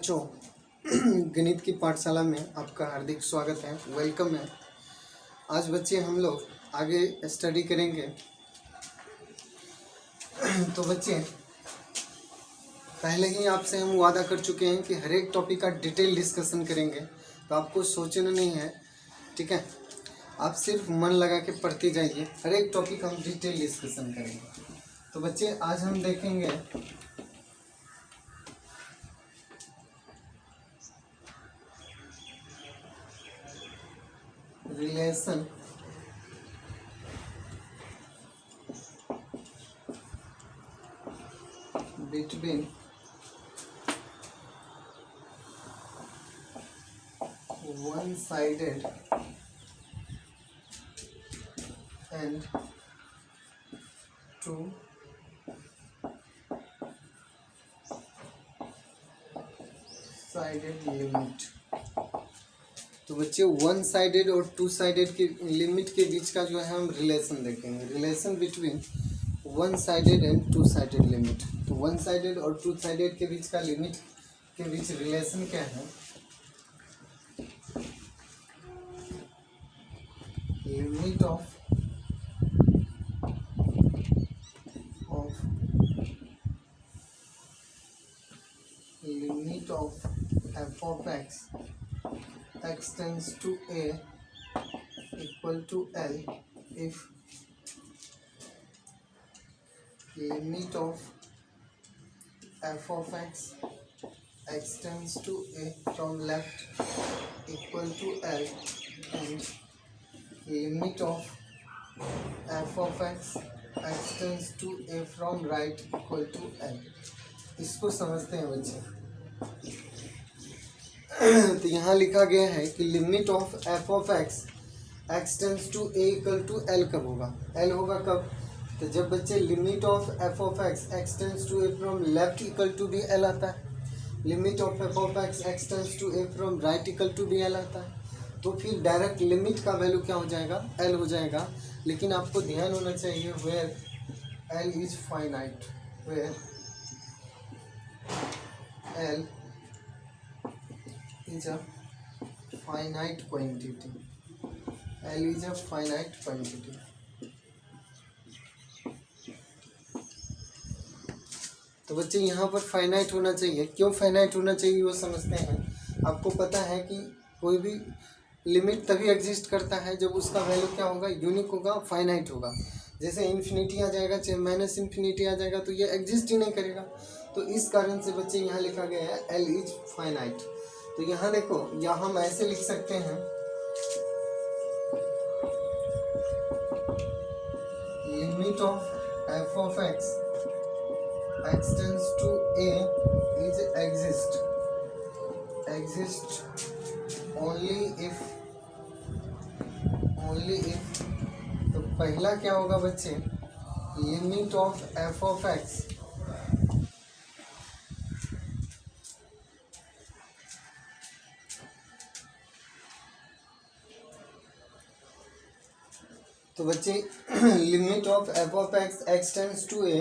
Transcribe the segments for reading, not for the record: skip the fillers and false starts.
बच्चों, गणित की पाठशाला में आपका हार्दिक स्वागत है, वेलकम है। आज बच्चे हम लोग आगे स्टडी करेंगे। तो बच्चे, पहले ही आपसे हम वादा कर चुके हैं कि हर एक टॉपिक का डिटेल डिस्कशन करेंगे, तो आपको सोचना नहीं है, ठीक है। आप सिर्फ मन लगा के पढ़ते जाइए, हर एक टॉपिक हम डिटेल डिस्कशन करेंगे। तो बच्चे, आज हम देखेंगे relation between one-sided and two-sided limit. तो बच्चे, वन साइडेड और टू साइडेड की लिमिट के बीच का जो है हम रिलेशन देखेंगे। Relation between one sided and two sided limit. तो वन साइडेड और टू साइडेड के बीच का लिमिट के बीच रिलेशन क्या है? Limit of f of x tends to a equal to L if limit of f of x tends to a from left equal to L and limit of f of x tends to a from right equal to L। इसको समझते हैं बच्चे। तो यहाँ लिखा गया है कि limit of F of X tends to A equal to L कब होगा? एल होगा कब? तो जब बच्चे limit of F of X tends to A from left equal to be L आता है, limit of F of X tends to A from right equal to be L आता है, तो फिर डायरेक्ट लिमिट का वैल्यू क्या हो जाएगा? एल हो जाएगा। लेकिन आपको ध्यान होना चाहिए, where L is finite, where L is a finite quantity. L is a finite quantity. तो बच्चे, यहाँ पर फाइनाइट होना चाहिए। क्यों फाइनाइट होना चाहिए वो समझते हैं। आपको पता है कि कोई भी लिमिट तभी एग्जिस्ट करता है जब उसका वैल्यू क्या होगा? यूनिक होगा, फाइनाइट होगा। जैसे इन्फिनिटी आ जाएगा, चाहे माइनस इन्फिनिटी आ जाएगा, तो ये एग्जिस्ट ही नहीं करेगा। तो इस कारण से बच्चे यहाँ लिखा गया है एल इज फाइनाइट। तो यहाँ देखो, या हम ऐसे लिख सकते हैं, limit of F of X tends to A is exist only if तो पहला क्या होगा बच्चे? Limit of F of X तो बच्चे, limit of F of X tends to A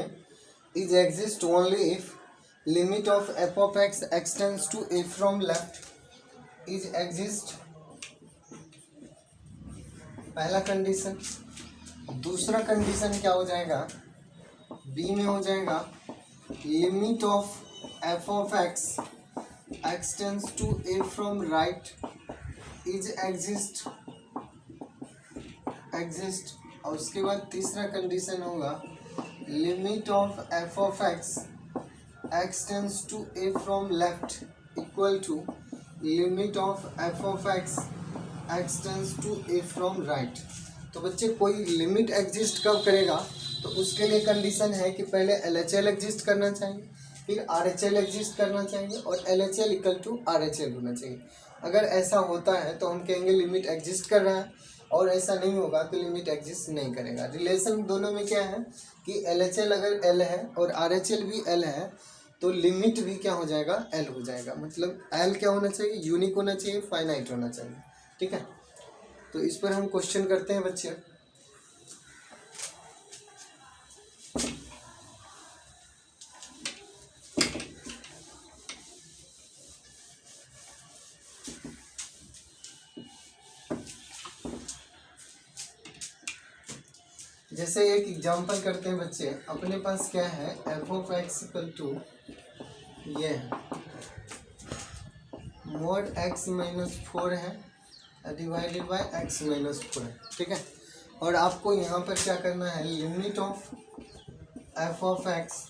is exist only if limit of F of X tends to A from left is exist. पहला condition. दूसरा condition क्या हो जाएगा? B में हो जाएगा, limit of F of X tends to A from right is exist. और उसके बाद तीसरा कंडीशन होगा, limit of F of X tends to A from left equal to limit of F of X tends to A from right. तो बच्चे, कोई limit exist कब करेगा? तो उसके लिए कंडीशन है कि पहले एल एच एल एग्जिस्ट करना चाहिए, फिर आर एच एल एग्जिस्ट करना चाहिए, और L H L equal to R H L होना चाहिए। अगर ऐसा होता है तो हम कहेंगे लिमिट एग्जिस्ट कर रहा है, और ऐसा नहीं होगा तो लिमिट एग्जिस्ट नहीं करेगा। रिलेशन दोनों में क्या है कि एल एच एल अगर एल है और आर एच एल भी एल है, तो लिमिट भी क्या हो जाएगा? एल हो जाएगा। मतलब एल क्या होना चाहिए? यूनिक होना चाहिए, फाइनाइट होना चाहिए, ठीक है। तो इस पर हम क्वेश्चन करते हैं बच्चे। जैसे एक एग्जांपल करते हैं बच्चे, अपने पास क्या है, F of X equal to ये है मोड एक्स माइनस 4 है डिवाइडेड बाय एक्स माइनस 4 है, ठीक है। और आपको यहाँ पर क्या करना है, limit of F of X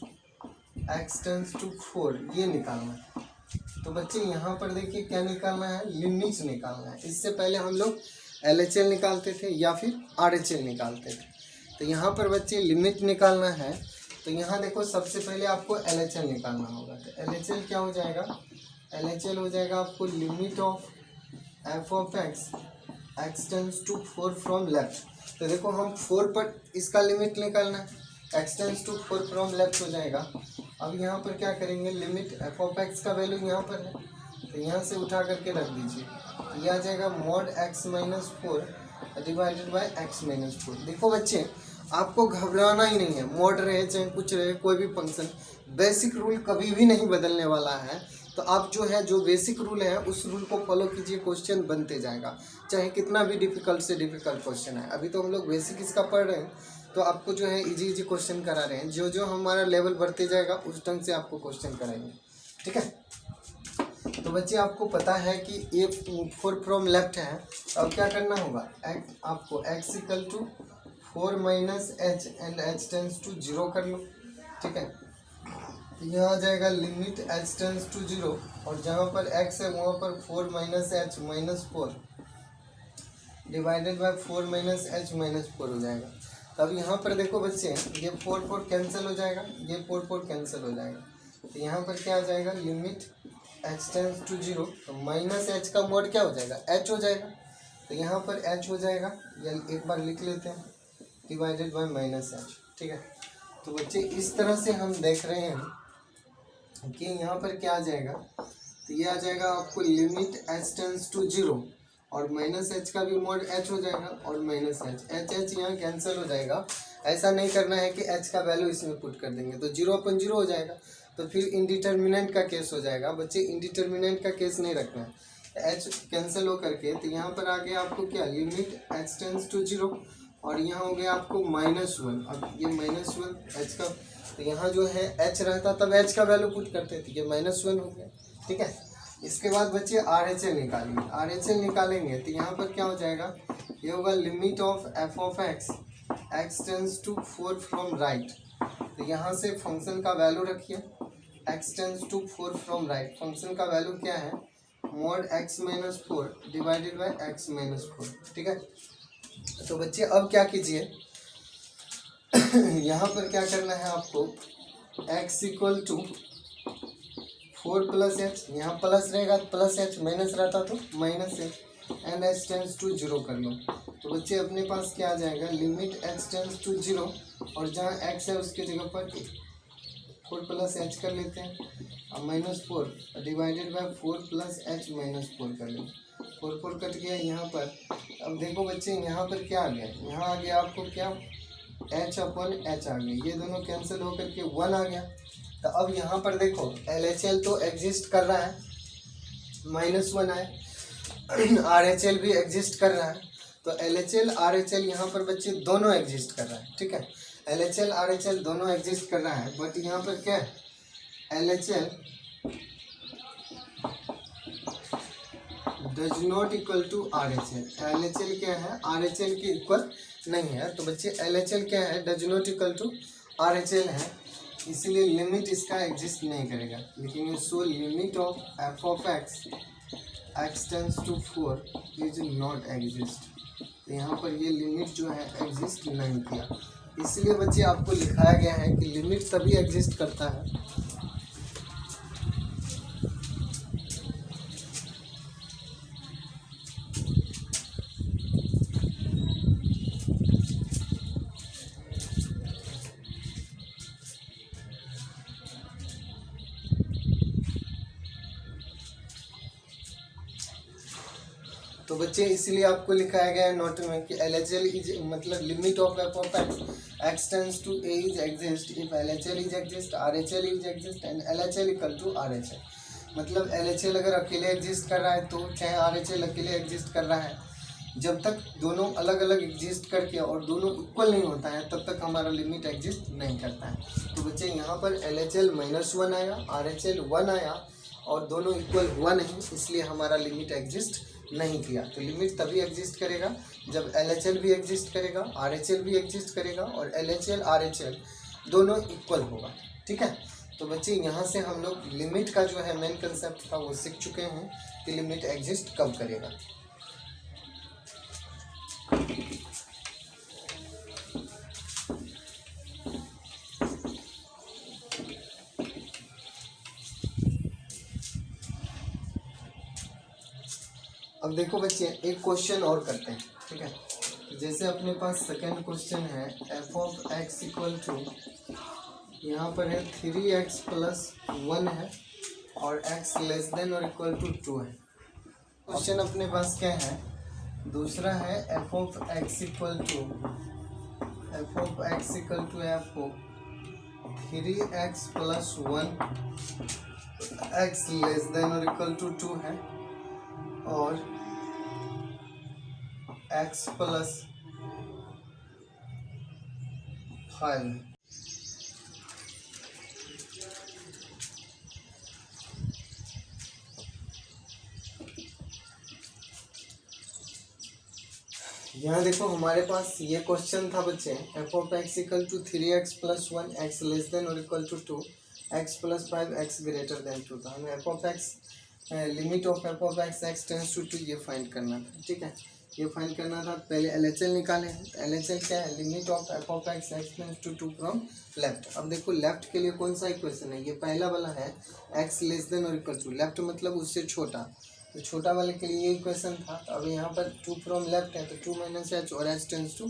X tends to 4 ये निकालना है। तो बच्चे यहाँ पर देखिए क्या निकालना है, लिमिट निकालना है। इससे पहले हम लोग LHL निकालते थे या फिर RHL निकालते थे। तो यहाँ पर बच्चे लिमिट निकालना है, तो यहाँ देखो सबसे पहले आपको LHL निकालना होगा। तो LHL क्या हो जाएगा, LHL हो जाएगा आपको limit of F of X X tends to 4 from left. तो देखो हम 4 पर इसका लिमिट निकालना है, X tends to 4 from left हो जाएगा। अब यहाँ पर क्या करेंगे, लिमिट एफ ऑफ एक्स का वैल्यू यहाँ पर है, तो यहाँ से उठा करके रख दीजिए। तो यह आ जाएगा mod X minus 4 divided by X minus 4। देखो बच्चे आपको घबराना ही नहीं है, मॉड रहे चाहे कुछ रहे, कोई भी फंक्शन, बेसिक रूल कभी भी नहीं बदलने वाला है। तो आप जो है जो बेसिक रूल है उस रूल को फॉलो कीजिए, क्वेश्चन बनते जाएगा, चाहे कितना भी डिफिकल्ट से डिफिकल्ट क्वेश्चन है। अभी तो हम लोग बेसिक इसका पढ़ रहे हैं, तो आपको जो है इजी इजी क्वेश्चन करा रहे हैं। जो जो हमारा लेवल बढ़ते जाएगा उस ढंग से आपको क्वेश्चन कराएंगे, ठीक है। तो बच्चे आपको पता है कि ये 4 फ्रॉम लेफ्ट है। अब क्या करना होगा, आपको x equal to 4 minus H and H tends to 0 कर लो, ठीक है। यहाँ आ जाएगा लिमिट एच टेंस टू 0, और जहाँ पर x है वहाँ पर 4 minus H minus 4 divided bye 4 minus H minus 4 हो जाएगा। तब यहाँ पर देखो बच्चे ये 4 कैंसिल हो जाएगा, ये 4 कैंसिल हो जाएगा। तो यहाँ पर क्या आ जाएगा, लिमिट एच टेंस टू 0, तो माइनस एच का मोड क्या हो जाएगा, एच हो जाएगा। तो यहाँ पर एच हो जाएगा, या एक बार लिख लेते हैं, डिवाइडेड बाय माइनस एच, ठीक है। तो बच्चे इस तरह से हम देख रहे हैं कि यहाँ पर क्या आ जाएगा, तो ये आ जाएगा आपको लिमिट एच टेंस टू 0, और माइनस एच का भी मोड एच हो जाएगा, और माइनस एच एच यहाँ कैंसिल हो जाएगा। ऐसा नहीं करना है कि एच का वैल्यू इसमें पुट कर देंगे तो 0/0 हो जाएगा, तो फिर इनडिटर्मिनेंट का केस हो जाएगा। बच्चे इनडिटर्मिनेंट का केस नहीं रखना है, एच कैंसिल हो करके। तो यहाँ पर आ गया आपको क्या, लिमिट एच टेंस टू 0, और यहाँ हो गया आपको -1। अब ये -1 एच का, तो यहाँ जो है एच रहता तब एच का वैल्यू पुट करते थे, ये -1 हो गया, ठीक है। इसके बाद बच्चे RHL निकालेंगे। RHL निकालेंगे तो यहाँ पर क्या हो जाएगा, ये होगा limit of F of X X tends to 4 from right. तो यहाँ से फंक्शन का वैल्यू रखिए, X tends to 4 from right. Function का वैल्यू क्या है, mod X minus 4 divided by X minus 4, ठीक है। तो बच्चे अब क्या कीजिए यहाँ पर क्या करना है आपको, x equal to 4 plus H, यहाँ प्लस रहेगा प्लस एच, माइनस रहता तो minus H, and H tends to 0 कर लो। तो बच्चे अपने पास क्या आ जाएगा, लिमिट एच टेंस टू 0, और जहाँ x है उसके जगह पर 4 प्लस एच कर लेते हैं, अब -4 divided bye 4 plus H minus 4 कर लेंगे। 4 कट गया यहाँ पर। अब देखो बच्चे यहाँ पर क्या आ गया, यहाँ आ गया आपको क्या, h/h आ गया, ये दोनों कैंसिल होकर के 1 आ गया। तो अब यहाँ पर देखो LHL तो एग्जिस्ट कर रहा है, -1 आए, RHL भी एग्जिस्ट कर रहा है। तो LHL RHL यहाँ पर बच्चे दोनों एग्जिस्ट कर रहा है, ठीक है। LHL RHL दोनों एग्जिस्ट कर रहा है, बट यहाँ पर क्या है, LHL does not equal to RHL। LHL क्या है, RHL के इक्वल नहीं है। तो बच्चे LHL क्या है, does not equal to RHL है, इसलिए लिमिट इसका एग्जिस्ट नहीं करेगा। लेकिन ये so limit of F of X X tends to 4 is not exist. तो यहाँ पर ये लिमिट जो है एग्जिस्ट नहीं किया, इसलिए बच्चे आपको लिखाया गया है कि लिमिट तभी एग्जिस्ट करता है तो बच्चे इसलिए आपको लिखाया गया है नोट में कि LHL इज मतलब limit of F of X tends to A is exist if LHL is exist, RHL is exist and LHL equal to RHL। मतलब LHL अगर अकेले एग्जिस्ट कर रहा है तो चाहे RHL अकेले एग्जिस्ट कर रहा है जब तक दोनों अलग अलग एग्जिस्ट करके और दोनों इक्वल नहीं होता है तब तक हमारा लिमिट एग्जिस्ट नहीं करता है। तो बच्चे यहाँ पर LHL -1 आया, RHL 1 आया और दोनों इक्वल हुआ नहीं, इसलिए हमारा लिमिट एग्जिस्ट नहीं किया। तो लिमिट तभी एग्जिस्ट करेगा जब LHL भी एग्जिस्ट करेगा, RHL भी एग्जिस्ट करेगा और LHL RHL दोनों इक्वल होगा। ठीक है, तो बच्चे यहाँ से हम लोग लिमिट का जो है मेन कंसेप्ट था वो सीख चुके हैं कि लिमिट एग्जिस्ट कब करेगा। अब देखो बच्चे एक क्वेश्चन और करते हैं। ठीक है, जैसे अपने पास सेकंड क्वेश्चन है f(x) = यहाँ पर है 3x + 1 है और x < 2 है। क्वेश्चन अपने पास क्या है, दूसरा है f(x) = आपको 3x + 1 x < 2 है और x + 5। यहाँ देखो हमारे पास ये क्वेश्चन था बच्चे, f(x) = 3x + 1 x < 2 x + 5 x < 2 था। हमें f(x) लिमिट of f(x) x tends to 2 ये फाइंड करना था। ठीक है, ये फाइंड करना था। पहले LHL निकाले हैं। LHL क्या है, limit of f(x) x tends to 2 from left. अब देखो लेफ्ट के लिए कौन सा इक्वेशन है, ये पहला वाला है x < 2, लेफ्ट मतलब उससे छोटा, तो छोटा वाले के लिए ये इक्वेशन था। तो अब यहाँ पर 2 फ्रॉम लेफ्ट है तो 2 - h और h टेंस टू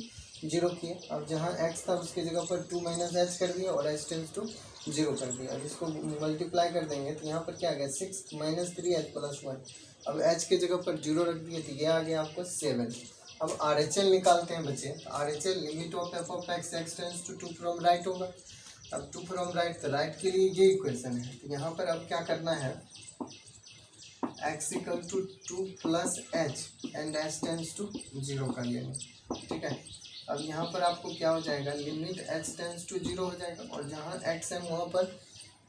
0 किए। अब जहाँ x था उसकी जगह पर 2 - h कर दिया और h टेंस टू 0 कर दिया। अब इसको मल्टीप्लाई कर देंगे तो यहाँ पर क्या आ गया 6 - 3h + 1। अब h की जगह पर 0 रख दिए तो ये आ गया आपको 7। अब RHL निकालते हैं बच्चे। RHL limit of f(x) x tends to 2 from right होगा। अब 2 फ्रॉम राइट, तो राइट के लिए ये इक्वेशन है। तो यहाँ पर अब क्या करना है, x = 2 + h and h tends to 0 कर लेंगे। ठीक है, अब यहाँ पर आपको क्या हो जाएगा, लिमिट h टेंस टू 0 हो जाएगा और जहाँ x है वहाँ पर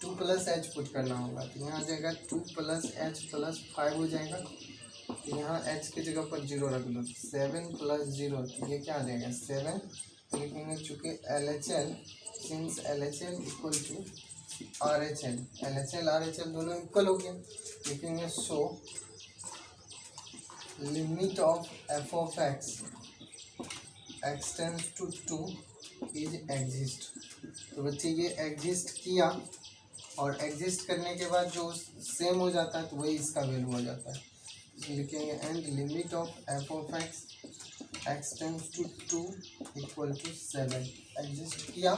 2 + h पुट करना होगा। तो यहाँ आ जाएगा 2 + h + 5 हो जाएगा। तो यहाँ h की जगह पर 0 रख लो, 7 + 0, तो ये क्या आ जाएगा 7 लिखेंगे। चूँकि LHL since LHL = RHL, LHL RHL दोनों इक्वल हो गए, लिखेंगे so limit of f(x) x tends to 2 is exist. तो बच्चे ये एग्जिस्ट किया और एग्जिस्ट करने के बाद जो सेम हो जाता है तो वही इसका वैल्यू हो जाता है। तो लिखेंगे and limit of f(x) x tends to 2 = 7। Exist किया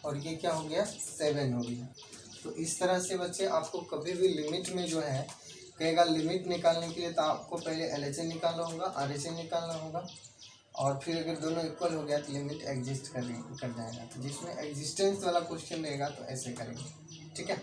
और ये क्या हो गया 7 हो गया। तो इस तरह से बच्चे आपको कभी भी लिमिट में जो है कहेगा लिमिट निकालने के लिए तो आपको पहले LHL निकालना होगा, RHL निकालना होगा और फिर अगर दोनों इक्वल हो गया तो लिमिट एग्जिस्ट कर जाएगा। तो जिसमें एग्जिस्टेंस वाला क्वेश्चन रहेगा तो ऐसे करेंगे। ठीक है,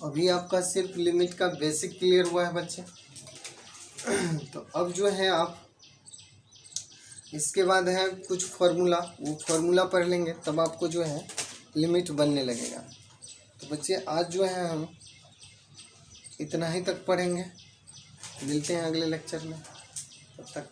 अभी आपका सिर्फ लिमिट का बेसिक क्लियर हुआ है बच्चे। तो अब जो है आप इसके बाद है कुछ फार्मूला, वो फार्मूला पढ़ लेंगे तब आपको जो है लिमिट बनने लगेगा। तो बच्चे आज जो है हम इतना ही तक पढ़ेंगे, मिलते हैं अगले लेक्चर में, तब तक।